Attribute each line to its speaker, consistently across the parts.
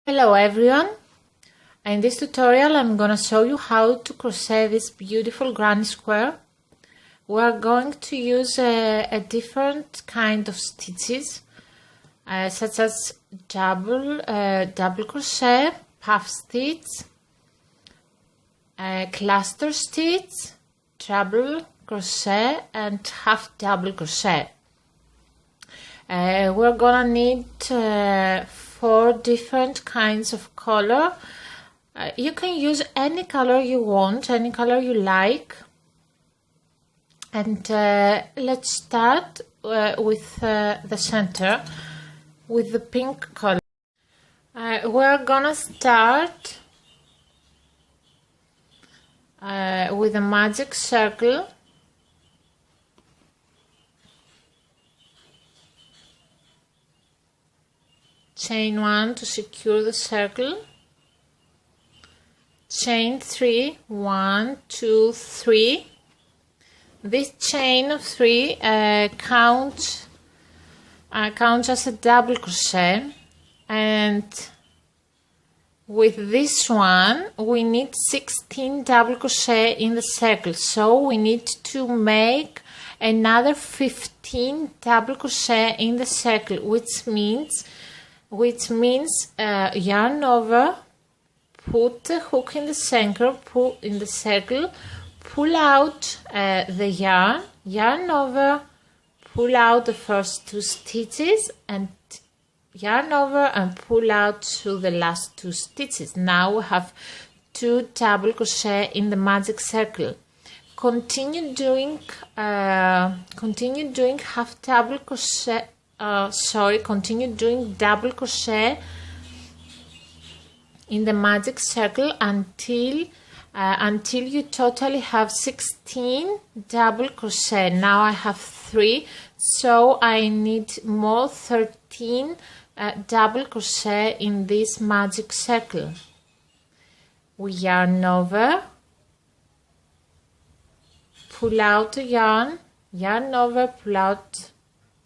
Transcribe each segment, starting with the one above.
Speaker 1: Hello everyone! In this tutorial I'm gonna show you how to crochet this beautiful granny square. We're going to use a different kind of stitches such as double crochet, puff stitch, cluster stitch, treble crochet and half double crochet. We're gonna need 4 different kinds of color. You can use any color you want, any color you like. And let's start with the center, with the pink color. We're gonna start with a magic circle. Chain 1 to secure the circle, chain 3, 1, 2, 3. This chain of 3 counts as a double crochet, and with this one we need 16 double crochet in the circle, so we need to make another 15 double crochet in the circle, which means yarn over, put the hook in the center, pull in the circle, pull out the yarn over, pull out the first 2 stitches and yarn over and pull out through the last 2 stitches. Now we have 2 double crochet in the magic circle. Continue doing half double crochet. Continue doing double crochet in the magic circle until you totally have 16 double crochet. Now I have 3, so I need more 13 double crochet in this magic circle. We yarn over, pull out the yarn over, pull out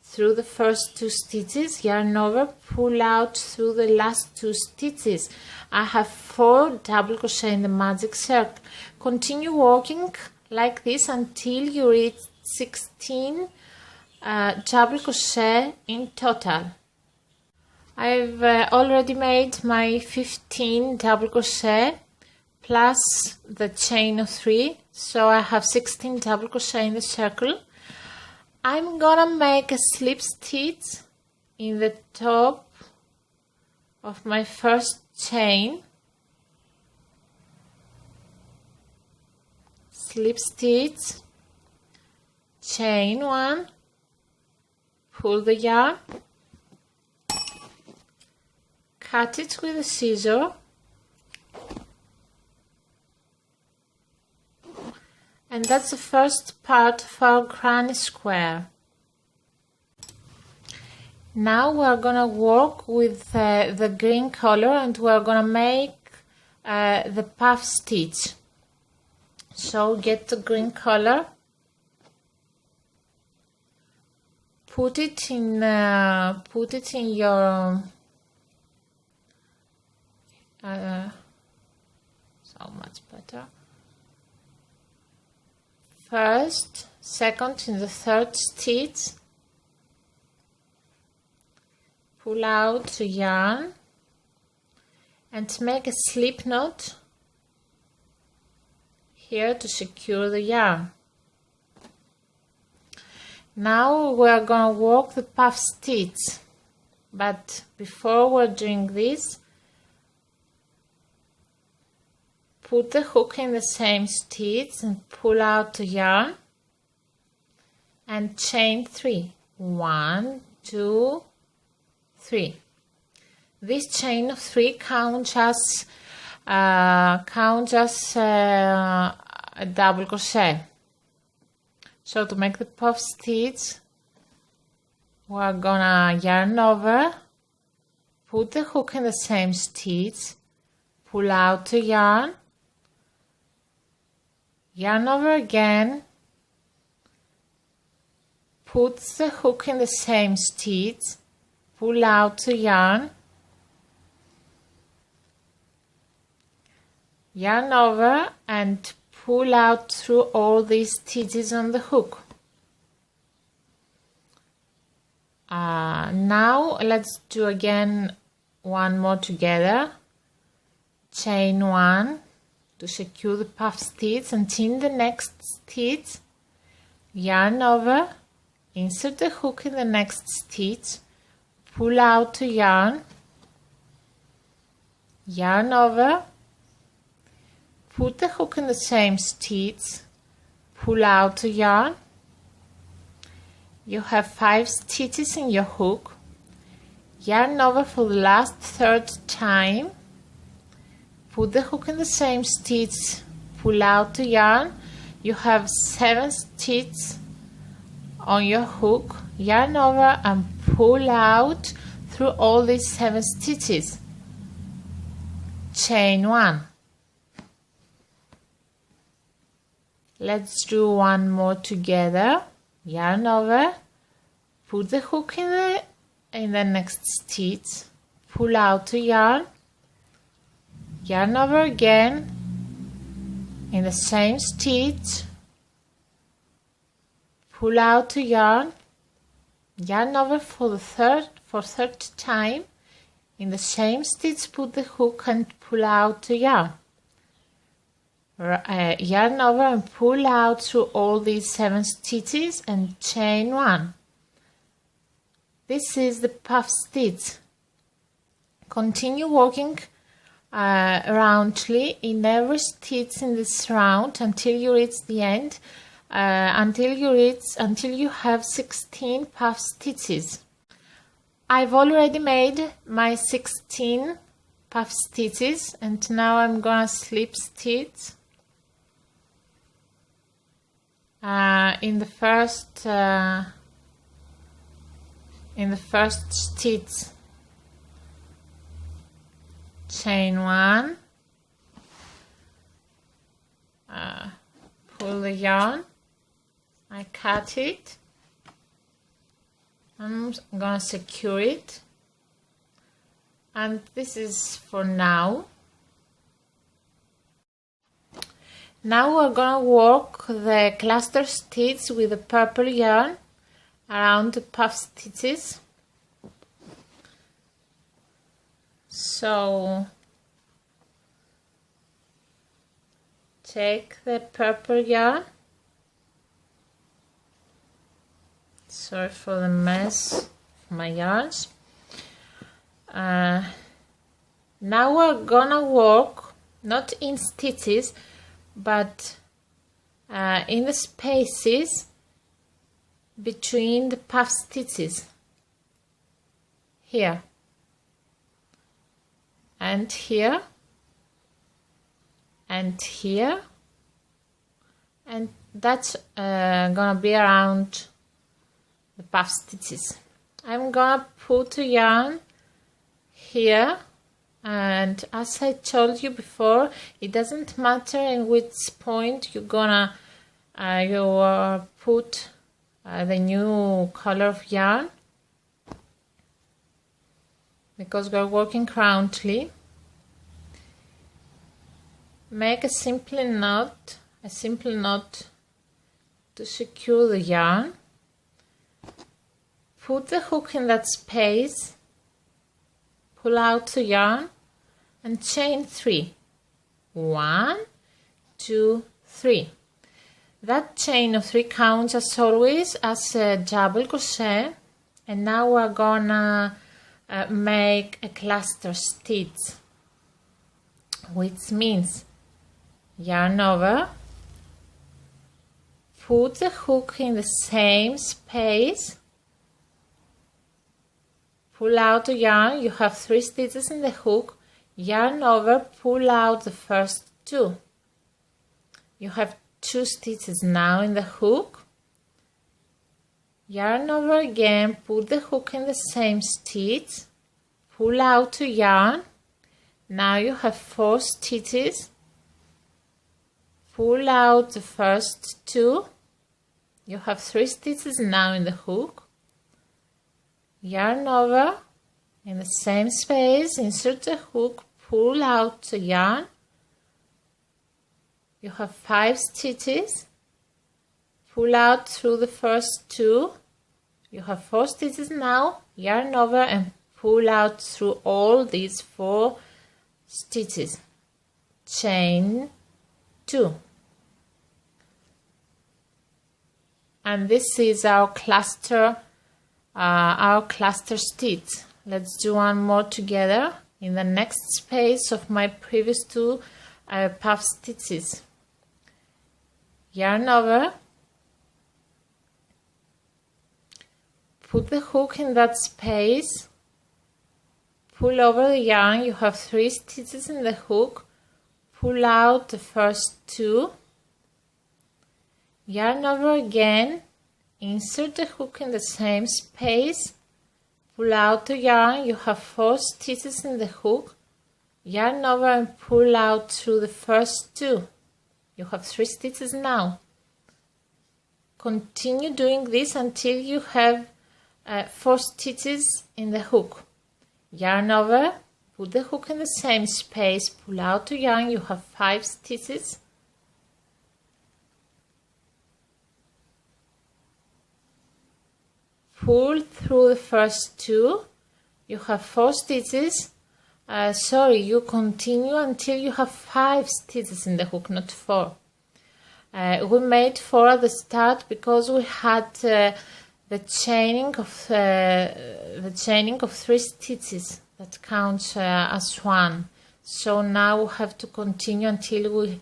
Speaker 1: through the first 2 stitches, yarn over, pull out through the last 2 stitches. I have 4 double crochet in the magic circle. Continue working like this until you reach 16 double crochet in total. I've already made my 15 double crochet plus the chain of 3, so I have 16 double crochet in the circle. I'm gonna make a slip stitch in the top of my first chain, slip stitch, chain 1, pull the yarn, cut it with a scissor, and that's the first part of our granny square. Now we're gonna work with the green color and we're gonna make the puff stitch. So get the green color, put it in your so much better. First, second, in the third stitch, pull out the yarn and make a slip knot here to secure the yarn. Now we're gonna work the puff stitch, but before we're doing this, put the hook in the same stitch and pull out the yarn and chain 3. 1, 2, 3. This chain of 3 counts as a double crochet. So to make the puff stitch, we're gonna yarn over, put the hook in the same stitch, pull out the yarn over again, put the hook in the same stitch, pull out the yarn, yarn over and pull out through all these stitches on the hook. Now let's do again one more together. Chain 1 to secure the puff stitch, and in the next stitch yarn over, insert the hook in the next stitch, pull out the yarn, yarn over, put the hook in the same stitch, pull out the yarn. You have 5 stitches in your hook, yarn over for the last third time, put the hook in the same stitch, pull out the yarn. You have 7 stitches on your hook, yarn over and pull out through all these 7 stitches. Chain 1. Let's do one more together. Yarn over, put the hook in the next stitch, pull out the yarn, yarn over again in the same stitch, pull out the yarn, yarn over for the third time, in the same stitch put the hook and pull out the yarn. Yarn over and pull out through all these 7 stitches and chain 1. This is the puff stitch. Continue working roundly in every stitch in this round until you reach the end, until you have 16 puff stitches. I've already made my 16 puff stitches, and now I'm gonna slip stitch in the first stitch. Chain 1, pull the yarn, I cut it, I'm gonna secure it, and this is for now. Now we're gonna work the cluster stitch with the purple yarn around the puff stitches. So take the purple yarn, sorry for the mess of my yarns. Now we're gonna work not in stitches but in the spaces between the puff stitches, here and here and here, and that's gonna be around the puff stitches. I'm gonna put a yarn here, and as I told you before, it doesn't matter in which point you're gonna put the new color of yarn, because we're working roundly. Make a simple knot to secure the yarn. Put the hook in that space, pull out the yarn and chain 3. 1, 2, 3. That chain of 3 counts as always as a double crochet, and now we're gonna make a cluster stitch, which means yarn over, put the hook in the same space, pull out the yarn. You have 3 stitches in the hook, yarn over, pull out the first 2. You have 2 stitches now in the hook, yarn over again, put the hook in the same stitch, pull out the yarn. Now you have 4 stitches, pull out the first 2. You have 3 stitches now in the hook, yarn over in the same space, insert the hook, pull out the yarn, you have 5 stitches, pull out through the first 2, you have 4 stitches now, yarn over and pull out through all these 4 stitches, chain 2. And this is our cluster stitch. Let's do one more together in the next space of my previous 2 puff stitches. Yarn over, put the hook in that space, pull over the yarn, you have 3 stitches in the hook, pull out the first 2, yarn over again, insert the hook in the same space, pull out the yarn, you have 4 stitches in the hook, yarn over and pull out through the first 2. You have 3 stitches now. Continue doing this until you have 4 stitches in the hook. Yarn over, put the hook in the same space, pull out the yarn, you have 5 stitches. Pull through the first 2, you have 4 stitches. You continue until you have 5 stitches in the hook, not 4. We made 4 at the start because we had the chaining of 3 stitches that counts as 1. So now we have to continue until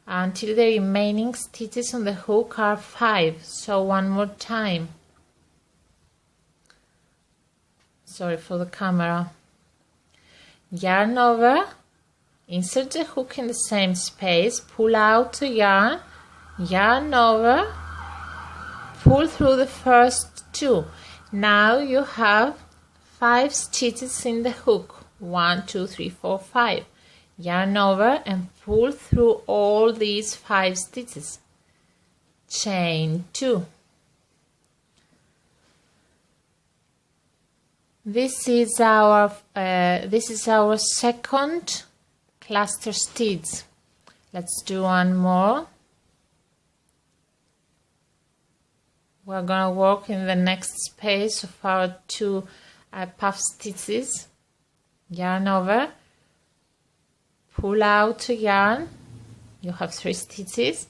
Speaker 1: the remaining stitches on the hook are 5. So one more time. Sorry for the camera. Yarn over, insert the hook in the same space, pull out the yarn, yarn over, pull through the first 2. Now you have 5 stitches in the hook. 1, 2, 3, 4, 5. Yarn over and pull through all these 5 stitches. Chain 2. This is our second cluster stitch. Let's do one more. We're gonna work in the next space of our 2 puff stitches. Yarn over, pull out the yarn. You have 3 stitches.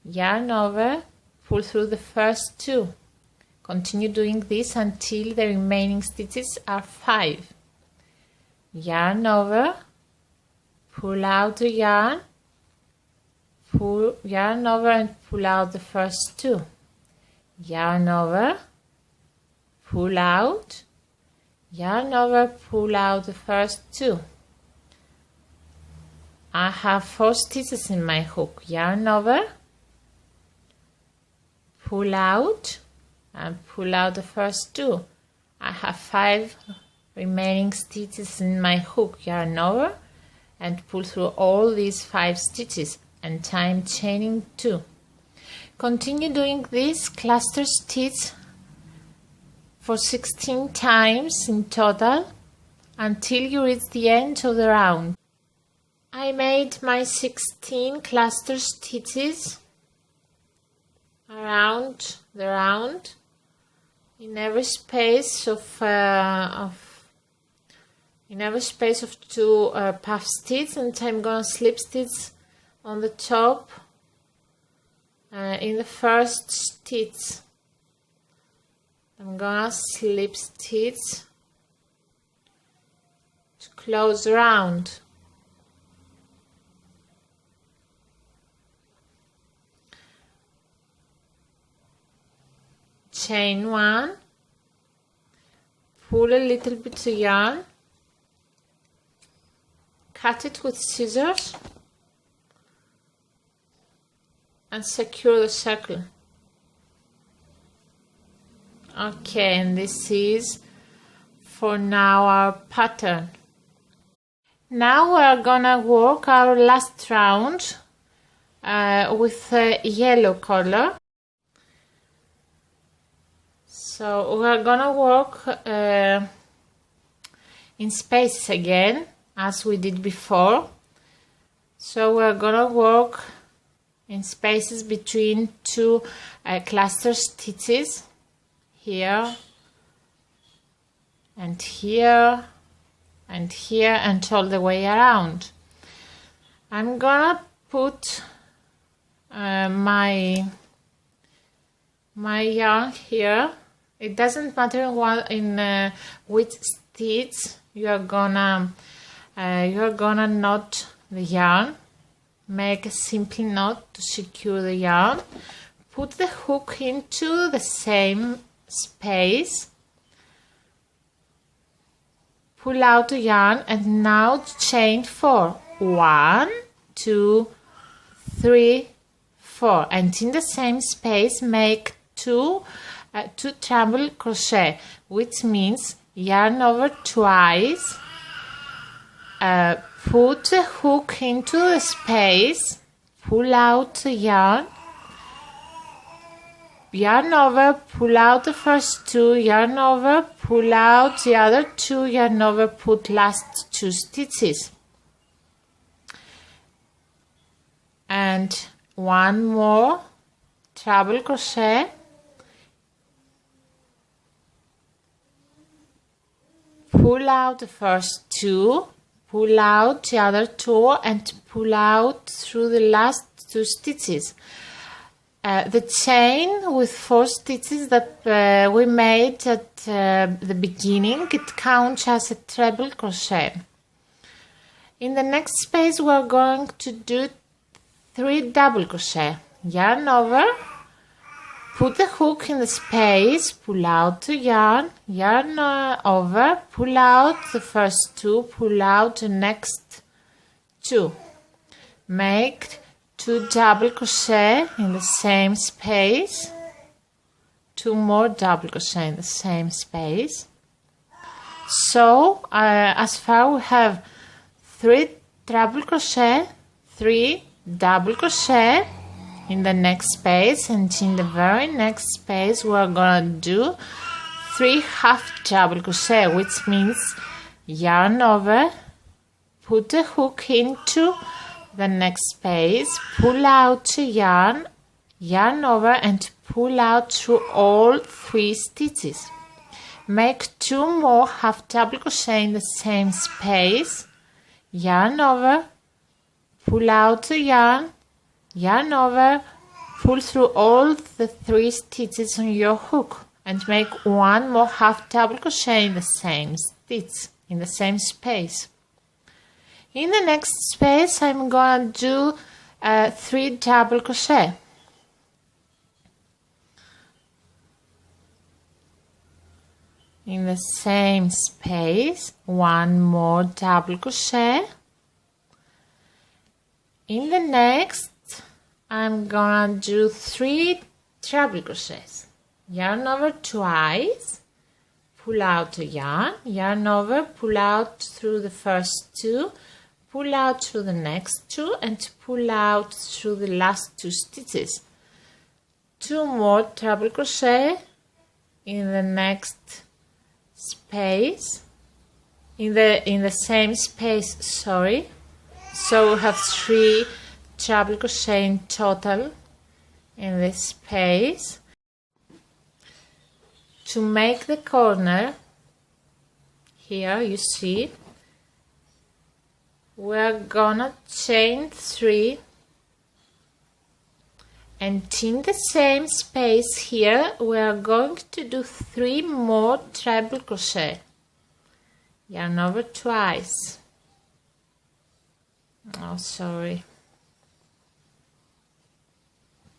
Speaker 1: Yarn over, pull through the first 2. Continue doing this until the remaining stitches are 5. Yarn over, pull out the yarn, yarn over and pull out the first 2. Yarn over, pull out, yarn over, pull out the first 2. I have 4 stitches in my hook. Yarn over, pull out, and pull out the first 2. I have 5 remaining stitches in my hook. Yarn over and pull through all these 5 stitches and time chaining 2. Continue doing this cluster stitch for 16 times in total until you reach the end of the round. I made my 16 cluster stitches around the round in every space of 2 puff stitches, and I'm gonna slip stitch on the top in the first stitch. I'm gonna slip stitch to close the round. Chain 1, pull a little bit of yarn, cut it with scissors and secure the circle. Okay, and this is for now our pattern. Now we are gonna work our last round with yellow color. So we are gonna work in spaces again, as we did before. So we are gonna work in spaces between two cluster stitches, here and here and here, and all the way around. I'm gonna put my yarn here. It doesn't matter what in which stitch you are gonna knot the yarn. Make a simple knot to secure the yarn. Put the hook into the same space. Pull out the yarn and now chain 4. 1, 2, 3, 4, and in the same space make two treble crochet, which means yarn over twice. Put the hook into the space, pull out the yarn over, pull out the first 2, yarn over, pull out the other 2, yarn over, put last 2 stitches. And one more treble crochet, pull out the first 2, pull out the other 2 and pull out through the last 2 stitches. The chain with 4 stitches that we made at the beginning, it counts as a treble crochet. In the next space we are going to do 3 double crochet. Yarn over, put the hook in the space, pull out the yarn, yarn over, pull out the first 2, pull out the next 2. Make 2 double crochet in the same space, 2 more double crochet in the same space. So as far we have 3 treble crochet, 3 double crochet in the next space, and in the very next space we are gonna do 3 half double crochet, which means yarn over, put the hook into the next space, pull out the yarn, yarn over and pull out through all 3 stitches. Make 2 more half double crochet in the same space, yarn over, pull out the yarn, yarn over, pull through all the 3 stitches on your hook and make 1 more half double crochet in the same stitch, in the same space. In the next space I'm gonna do 3 double crochet. In the same space, 1 more double crochet. In the next, I'm gonna do 3 treble crochets. Yarn over twice, pull out the yarn, yarn over, pull out through the first 2, pull out through the next 2 and pull out through the last 2 stitches. 2 more treble crochet in the next space, in the same space, sorry. So we have 3 treble crochet in total in this space. To make the corner, here you see, we're gonna chain 3, and in the same space here we're going to do 3 more treble crochet. Yarn over twice. Oh, sorry.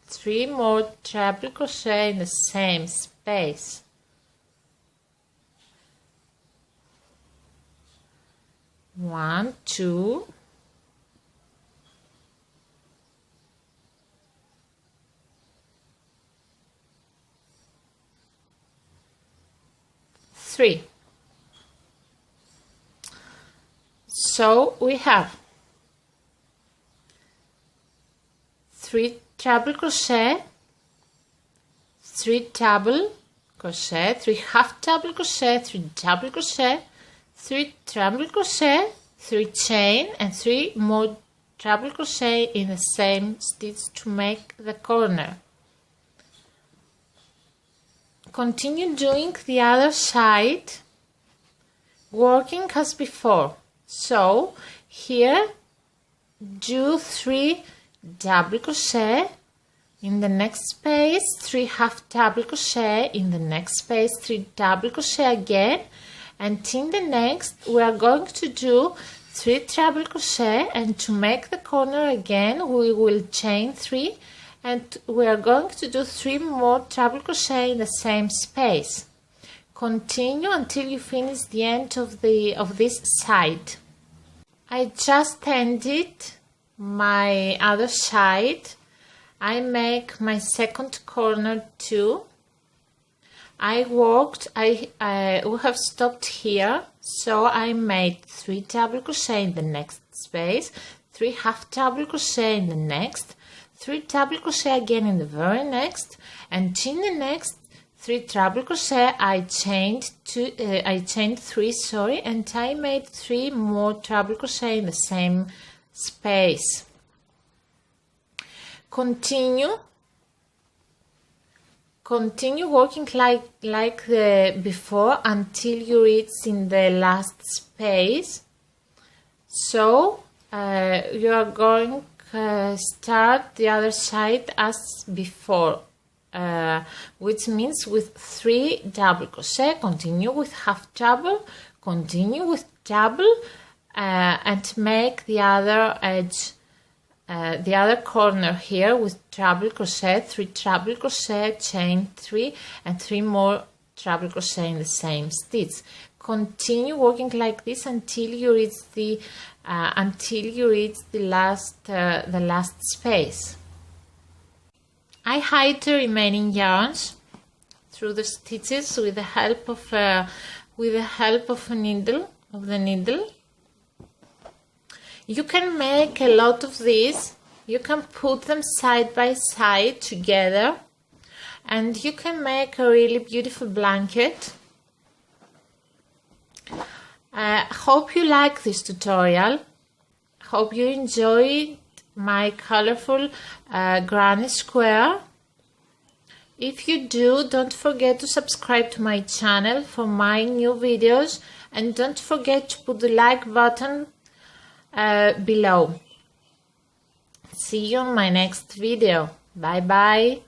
Speaker 1: 3 more treble crochet in the same space. One, 2, 3. So we have 3 treble crochet, 3 double crochet, 3 half double crochet, 3 double crochet, 3 treble crochet, 3 chain and 3 more double crochet in the same stitch to make the corner. Continue doing the other side, working as before. So here do 3 double crochet in the next space, 3 half double crochet in the next space, 3 double crochet again, and in the next we are going to do 3 double crochet, and to make the corner again we will chain 3, and we are going to do 3 more double crochet in the same space. Continue until you finish the end of this side. I just ended my other side. I make my second corner too. I we have stopped here, so I made 3 double crochet in the next space, 3 half double crochet in the next, 3 double crochet again in the very next, and in the next 3 double crochet I chained 3, sorry, and I made 3 more double crochet in the same space. Continue working like before until you reach in the last space. So you are going to start the other side as before, which means with 3 double crochet, continue with half double, continue with double, and make the other edge, the other corner here with double crochet, 3 double crochet, chain 3, and 3 more double crochet in the same stitch. Continue working like this until you reach the last space. I hide the remaining yarns through the stitches with the help of the needle. You can make a lot of these. You can put them side by side together, and you can make a really beautiful blanket. Hope you like this tutorial. Hope you enjoyed my colorful granny square. If you do, don't forget to subscribe to my channel for my new videos, and don't forget to put the like button below. See you on my next video. Bye bye.